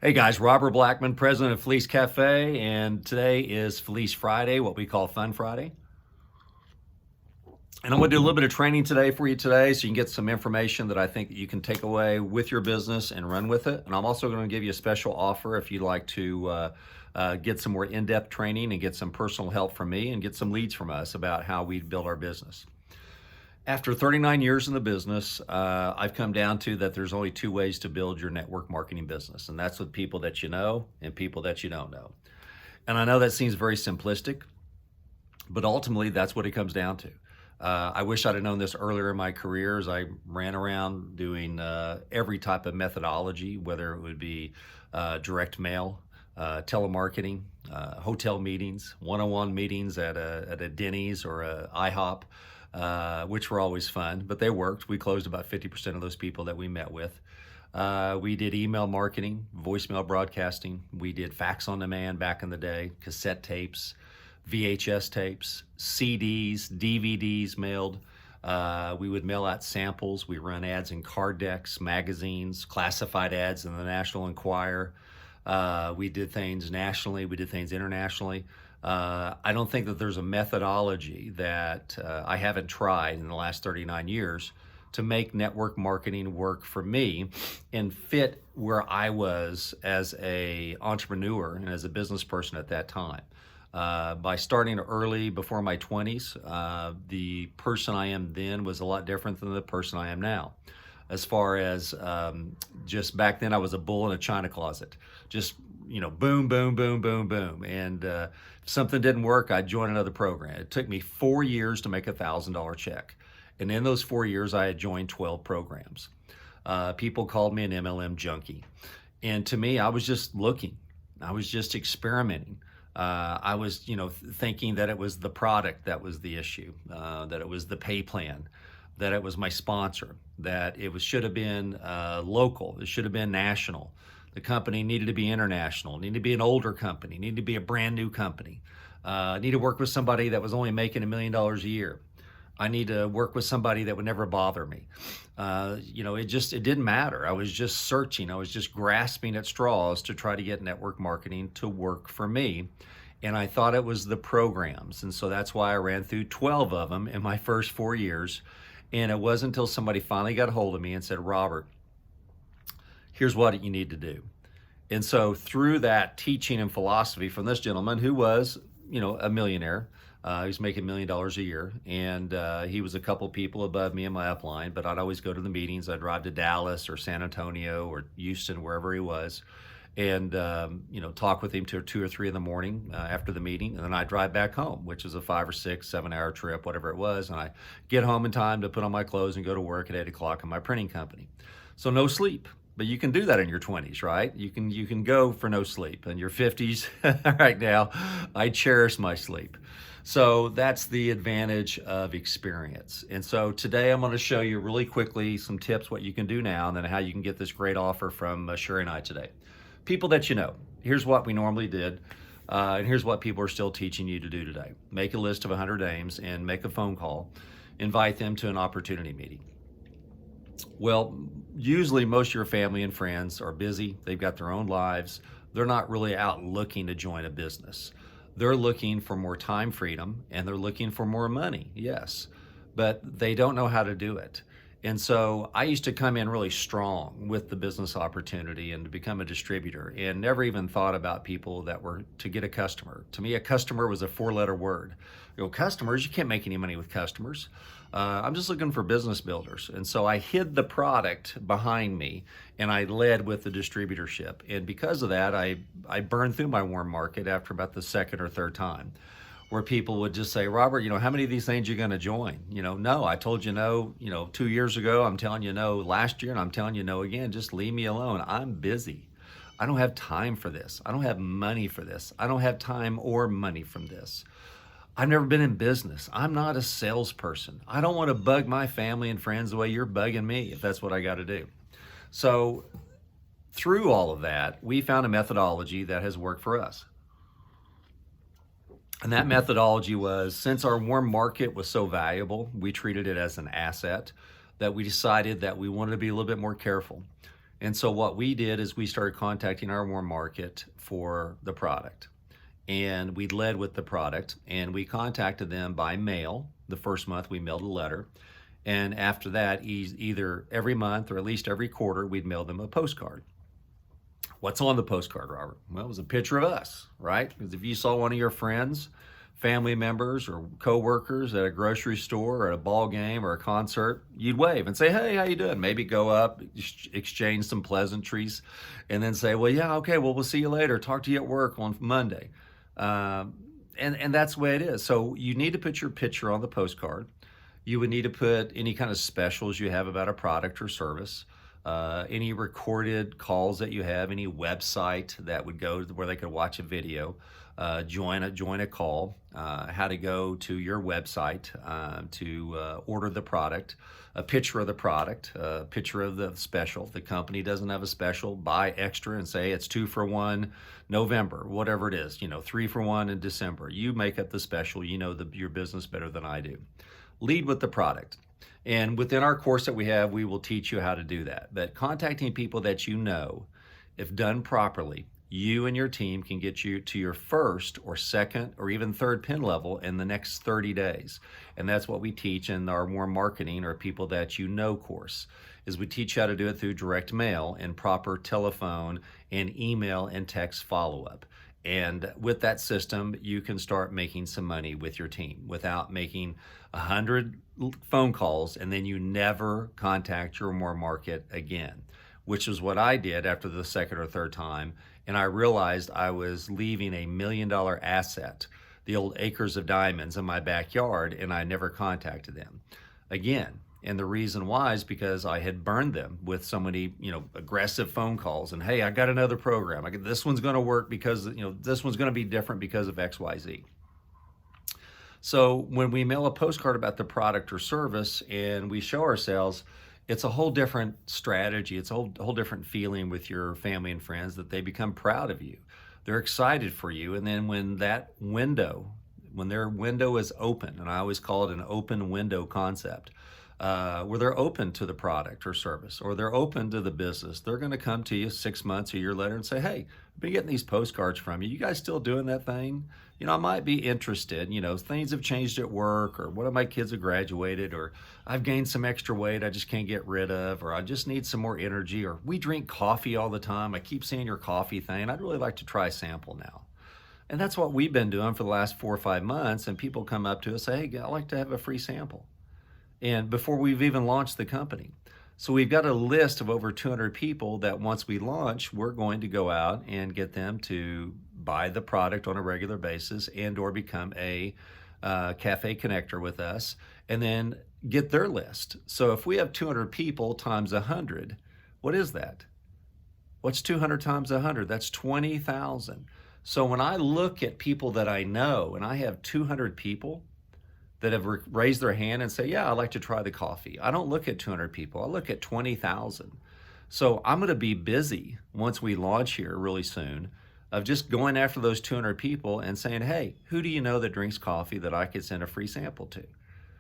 Hey guys, Robert Blackman, president of Felice Cafe, and today is Felice Friday, what we call Fun Friday. And I'm going to do a little bit of training today for you today so you can get some information that I think that you can take away with your business and run with it. And I'm also going to give you a special offer if you'd like to get some more in-depth training and get some personal help from me and get some leads from us about how we build our business. After 39 years in the business, I've come down to that there's only two ways to build your network marketing business, and that's with people that you know and people that you don't know. And I know that seems very simplistic, but ultimately that's what it comes down to. I wish I'd have known this earlier in my career as I ran around doing every type of methodology, whether it would be direct mail, telemarketing, hotel meetings, one-on-one meetings at a Denny's or a IHOP, which were always fun, but they worked. We closed about 50% of those people that we met with. We did email marketing, voicemail broadcasting. We did fax on demand back in the day, cassette tapes, VHS tapes, CDs, DVDs mailed. We would mail out samples. We run ads in card decks, magazines, classified ads in the National Enquirer. We did things nationally. We did things internationally. I don't think that there's a methodology that I haven't tried in the last 39 years to make network marketing work for me and fit where I was as a entrepreneur and as a business person at that time. By starting early, before my 20s, the person I am then was a lot different than the person I am now. As far as just back then, I was a bull in a china closet. Just, boom, boom, boom, boom, boom. And if something didn't work, I'd join another program. It took me 4 years to make a $1,000 check. And in those 4 years, I had joined 12 programs. People called me an MLM junkie. And to me, I was just looking. I was just experimenting. I was, thinking that it was the product that was the issue, that it was the pay plan, that it was my sponsor, that should have been local, it should have been national. The company needed to be international, needed to be an older company, needed to be a brand new company. I need to work with somebody that was only making $1 million a year. I need to work with somebody that would never bother me. It didn't matter. I was just searching. I was just grasping at straws to try to get network marketing to work for me. And I thought it was the programs. And so that's why I ran through 12 of them in my first 4 years. And it wasn't until somebody finally got a hold of me and said, Robert, here's what you need to do. And so through that teaching and philosophy from this gentleman who was, a millionaire, he was making $1 million a year, and he was a couple people above me in my upline, but I'd always go to the meetings. I'd drive to Dallas or San Antonio or Houston, wherever he was, and talk with him till 2 or 3 in the morning after the meeting, and then I'd drive back home, which is a 5 or 6, 7-hour trip, whatever it was, and I get home in time to put on my clothes and go to work at 8 o'clock in my printing company. So no sleep. But you can do that in your 20s, right? You can go for no sleep. In your 50s, right now, I cherish my sleep. So that's the advantage of experience. And so today I'm going to show you really quickly some tips what you can do now and then how you can get this great offer from Sherry and I today. People that you know. Here's what we normally did. And here's what people are still teaching you to do today. Make a list of 100 names and make a phone call. Invite them to an opportunity meeting. Well, usually most of your family and friends are busy. They've got their own lives. They're not really out looking to join a business. They're looking for more time freedom and they're looking for more money, yes, but they don't know how to do it. And so I used to come in really strong with the business opportunity and to become a distributor and never even thought about people that were to get a customer. To me, a customer was a 4-letter word. Customers, you can't make any money with customers. I'm just looking for business builders. And so I hid the product behind me and I led with the distributorship. And because of that, I burned through my warm market after about the second or third time, where people would just say, Robert, how many of these things are you going to join? No, I told you no, 2 years ago, I'm telling you no last year, and I'm telling you no again. Just leave me alone. I'm busy. I don't have time for this. I don't have money for this. I don't have time or money from this. I've never been in business. I'm not a salesperson. I don't want to bug my family and friends the way you're bugging me if that's what I got to do. So through all of that, we found a methodology that has worked for us. And that methodology was, since our warm market was so valuable, we treated it as an asset, that we decided that we wanted to be a little bit more careful. And so what we did is we started contacting our warm market for the product. And we led with the product, and we contacted them by mail. The first month we mailed a letter. And after that, either every month or at least every quarter, we'd mail them a postcard. What's on the postcard, Robert? Well, it was a picture of us, right? Because if you saw one of your friends, family members, or coworkers at a grocery store or at a ball game or a concert, you'd wave and say, "Hey, how you doing?" Maybe go up, exchange some pleasantries, and then say, "Well, yeah, okay, well, we'll see you later. Talk to you at work on Monday." And that's the way it is. So you need to put your picture on the postcard. You would need to put any kind of specials you have about a product or service, any recorded calls that you have, any website that would go to where they could watch a video, join a call, how to go to your website to order the product, a picture of the product, a picture of the special. If the company doesn't have a special, buy extra and say it's 2 for 1 November, whatever it is, 3 for 1 in December. You make up the special. You know your business better than I do. Lead with the product. And within our course that we have, we will teach you how to do that. But contacting people that you know, if done properly, you and your team can get you to your first or second or even third pin level in the next 30 days. And that's what we teach in our warm marketing or people that you know course, is we teach you how to do it through direct mail and proper telephone and email and text follow-up. And with that system, you can start making some money with your team without making 100 phone calls and then you never contact your warm market again, which is what I did after the second or third time. And I realized I was leaving $1 million asset, the old acres of diamonds in my backyard, and I never contacted them again. And the reason why is because I had burned them with so many, aggressive phone calls. And hey, I got another program. This one's going to work because, this one's going to be different because of X, Y, Z. So when we mail a postcard about the product or service and we show ourselves, it's a whole different strategy. It's a whole different feeling with your family and friends that they become proud of you. They're excited for you. And then when their window is open, and I always call it an open window concept, where they're open to the product or service, or they're open to the business, they're going to come to you 6 months, a year later and say, "Hey, I've been getting these postcards from you. You guys still doing that thing? I might be interested. Things have changed at work, or one of my kids have graduated, or I've gained some extra weight I just can't get rid of, or I just need some more energy, or we drink coffee all the time. I keep seeing your coffee thing. I'd really like to try a sample now." And that's what we've been doing for the last 4 or 5 months. And people come up to us and say, "Hey, I'd like to have a free sample." And before we've even launched the company. So we've got a list of over 200 people that once we launch, we're going to go out and get them to buy the product on a regular basis and or become a cafe connector with us and then get their list. So if we have 200 people times 100, what is that? What's 200 times 100? That's 20,000. So when I look at people that I know and I have 200 people that have raised their hand and say, "Yeah, I'd like to try the coffee," I don't look at 200 people. I look at 20,000. So I'm going to be busy once we launch here really soon of just going after those 200 people and saying, "Hey, who do you know that drinks coffee that I could send a free sample to?"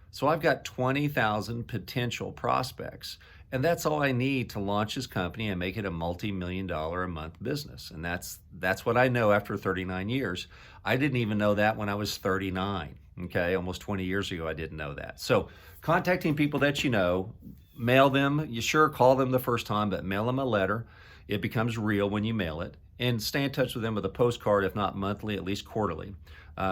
So I've got 20,000 potential prospects. And that's all I need to launch this company and make it a multi-million-dollar a month business. And that's what I know after 39 years. I didn't even know that when I was 39. Okay, almost 20 years ago, I didn't know that. So contacting people that you know, mail them. You sure call them the first time, but mail them a letter. It becomes real when you mail it. And stay in touch with them with a postcard, if not monthly, at least quarterly,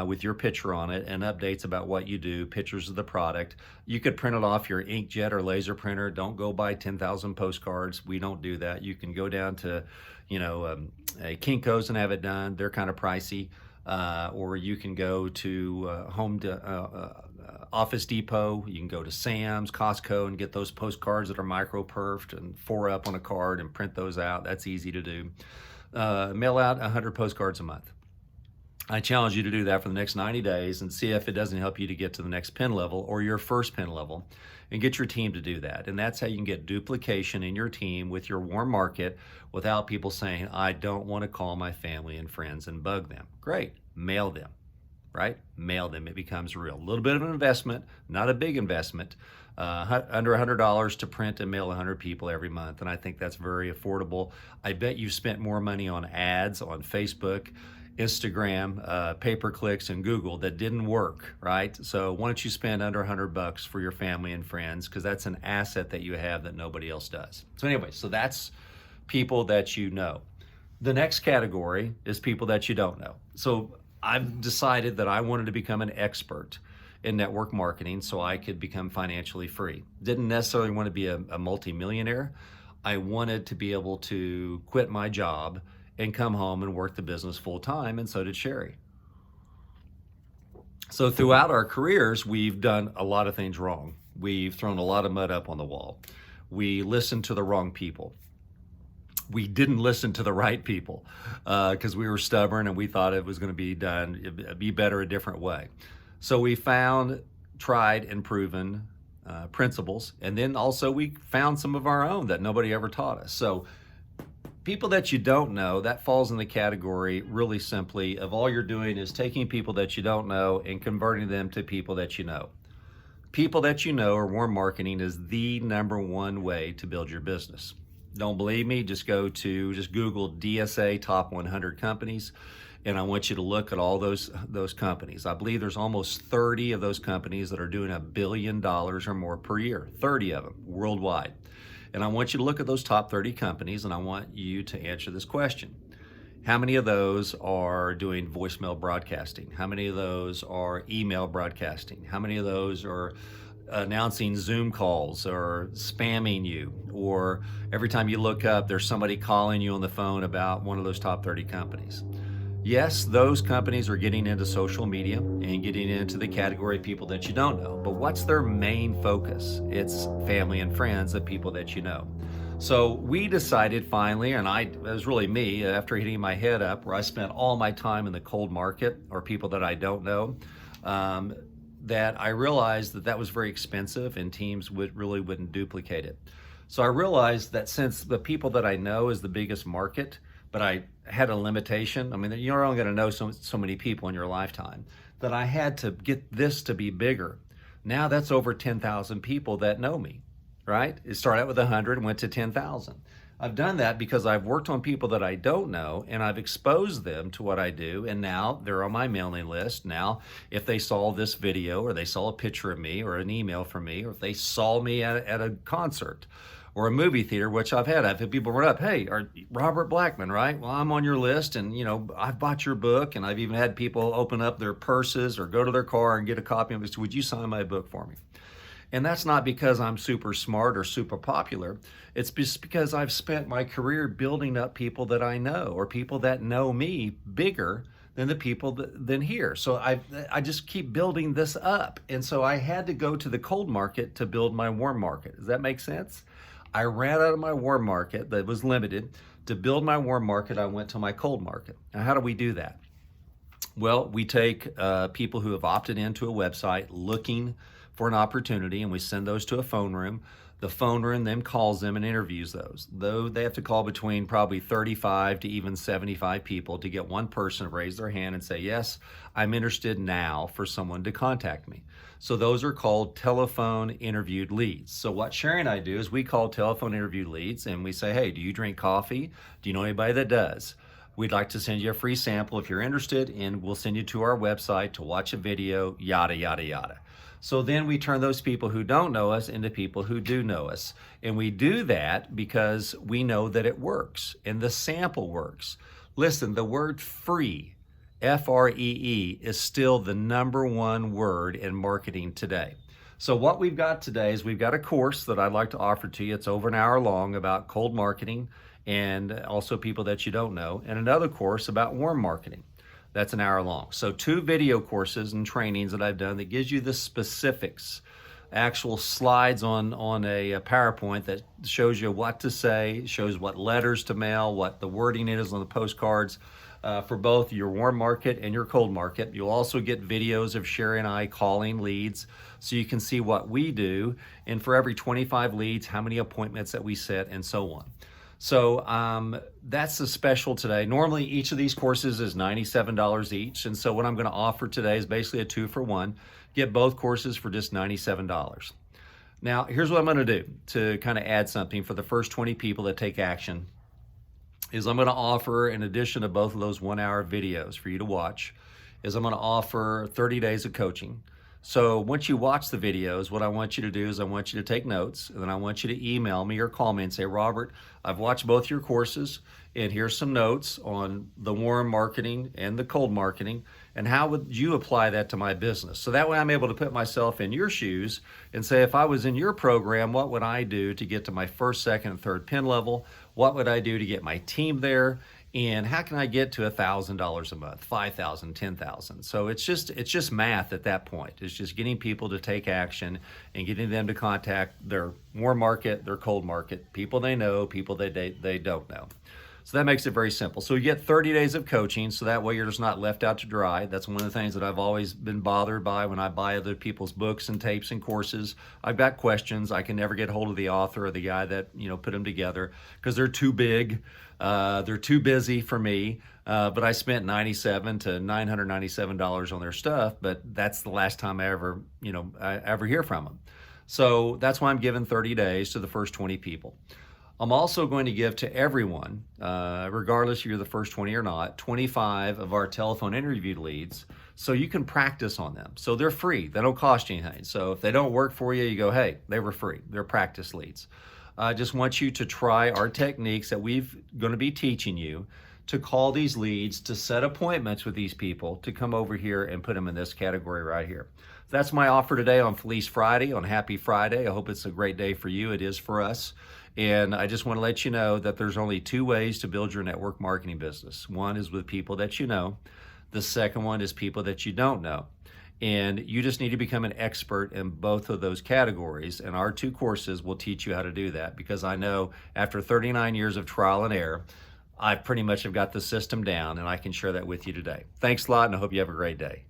with your picture on it and updates about what you do, pictures of the product. You could print it off your inkjet or laser printer. Don't go buy 10,000 postcards. We don't do that. You can go down to, a Kinko's and have it done. They're kind of pricey. Or you can go to Office Depot. You can go to Sam's, Costco, and get those postcards that are micro-perfed and 4 up on a card and print those out. That's easy to do. Mail out 100 postcards a month. I challenge you to do that for the next 90 days and see if it doesn't help you to get to the next pin level or your first pin level, and get your team to do that. And that's how you can get duplication in your team with your warm market without people saying, "I don't want to call my family and friends and bug them." Great, mail them. right? Mail them. It becomes real. A little bit of an investment, not a big investment. Under $100 to print and mail 100 people every month. And I think that's very affordable. I bet you've spent more money on ads on Facebook, Instagram, pay-per-clicks, and Google that didn't work, right? So why don't you spend under $100 for your family and friends, because that's an asset that you have that nobody else does. So anyway, so that's people that you know. The next category is people that you don't know. So I've decided that I wanted to become an expert in network marketing so I could become financially free. Didn't necessarily want to be a multimillionaire. I wanted to be able to quit my job and come home and work the business full time, and so did Sherry. So throughout our careers, we've done a lot of things wrong. We've thrown a lot of mud up on the wall. We listened to the wrong people. We didn't listen to the right people because we were stubborn and we thought it was going to be done, it'd be better a different way. So we found tried and proven principles, and then also we found some of our own that nobody ever taught us. So people that you don't know, that falls in the category really simply of all you're doing is taking people that you don't know and converting them to people that you know. People that you know or warm marketing is the number one way to build your business. Don't believe me? Just Google DSA top 100 companies, and I want you to look at all those companies. I believe there's almost 30 of those companies that are doing $1 billion or more per year, 30 of them worldwide. And I want you to look at those top 30 companies, and I want you to answer this question. How many of those are doing voicemail broadcasting? How many of those are email broadcasting? How many of those are announcing Zoom calls or spamming you, or every time you look up, there's somebody calling you on the phone about one of those top 30 companies? Yes, those companies are getting into social media and getting into the category of people that you don't know, but what's their main focus? It's family and friends, the people that you know. So we decided finally, and it was really me, after hitting my head up, where I spent all my time in the cold market or people that I don't know, that I realized that was very expensive and teams wouldn't duplicate it. So I realized that since the people that I know is the biggest market, but I had a limitation. I mean, you're only going to know so many people in your lifetime, that I had to get this to be bigger. Now that's over 10,000 people that know me, right? It started out with 100 and went to 10,000. I've done that because I've worked on people that I don't know, and I've exposed them to what I do, and now they're on my mailing list. Now, if they saw this video, or they saw a picture of me, or an email from me, or if they saw me at a concert or a movie theater, which I've had people run up, hey, Robert Blackman, right? Well, I'm on your list, and I've bought your book, and I've even had people open up their purses or go to their car and get a copy of it. Would you sign my book for me? And that's not because I'm super smart or super popular. It's just because I've spent my career building up people that I know, or people that know me bigger than the people than here. So I just keep building this up. And so I had to go to the cold market to build my warm market. Does that make sense? I ran out of my warm market that was limited. To build my warm market, I went to my cold market. Now, how do we do that? Well, we take people who have opted into a website looking for an opportunity, and we send those to a phone room. The phone room then calls them and interviews those. Though they have to call between probably 35 to even 75 people to get one person to raise their hand and say, yes, I'm interested now for someone to contact me. So those are called telephone interviewed leads. So what Sherry and I do is we call telephone interviewed leads, and we say, hey, do you drink coffee? Do you know anybody that does? We'd like to send you a free sample if you're interested, and we'll send you to our website to watch a video, yada, yada, yada. So then we turn those people who don't know us into people who do know us. And we do that because we know that it works and the sample works. Listen, the word free, F-R-E-E, is still the number one word in marketing today. So what we've got today is we've got a course that I'd like to offer to you. It's over an hour long about cold marketing and also people that you don't know, and another course about warm marketing. That's an hour long. So 2 video courses and trainings that I've done that gives you the specifics, actual slides on a PowerPoint that shows you what to say, shows what letters to mail, what the wording is on the postcards for both your warm market and your cold market. You'll also get videos of Sherry and I calling leads so you can see what we do, and for every 25 leads, how many appointments that we set, and so on. So that's the special today. Normally, each of these courses is $97 each. And so what I'm going to offer today is basically a 2-for-1. Get both courses for just $97. Now, here's what I'm going to do to kind of add something for the first 20 people that take action is I'm going to offer, in addition to both of those 1-hour videos for you to watch, is I'm going to offer 30 days of coaching. So once you watch the videos, what I want you to do is I want you to take notes, and then I want you to email me or call me and say, Robert, I've watched both your courses, and here's some notes on the warm marketing and the cold marketing, and how would you apply that to my business? So that way I'm able to put myself in your shoes and say, if I was in your program, what would I do to get to my first, second, and third pin level? What would I do to get my team there? And how can I get to $1,000 a month, 5,000, 10,000? So it's just math at that point. It's just getting people to take action and getting them to contact their warm market, their cold market, people they know, people they don't know. So that makes it very simple. So you get 30 days of coaching, so that way you're just not left out to dry. That's one of the things that I've always been bothered by when I buy other people's books and tapes and courses. I've got questions. I can never get hold of the author or the guy that put them together because they're too big. They're too busy for me. But I spent $97 to $997 on their stuff. But that's the last time I ever hear from them. So that's why I'm giving 30 days to the first 20 people. I'm also going to give to everyone, regardless if you're the first 20 or not, 25 of our telephone interview leads so you can practice on them. So they're free. They don't cost you anything. So if they don't work for you, you go, hey, they were free. They're practice leads. I just want you to try our techniques that we've going to be teaching you to call these leads, to set appointments with these people, to come over here and put them in this category right here. That's my offer today on Felice Friday, on Happy Friday. I hope it's a great day for you. It is for us. And I just want to let you know that there's only 2 ways to build your network marketing business. One is with people that you know. The second one is people that you don't know. And you just need to become an expert in both of those categories. And our 2 courses will teach you how to do that, because I know after 39 years of trial and error, I pretty much have got the system down, and I can share that with you today. Thanks a lot, and I hope you have a great day.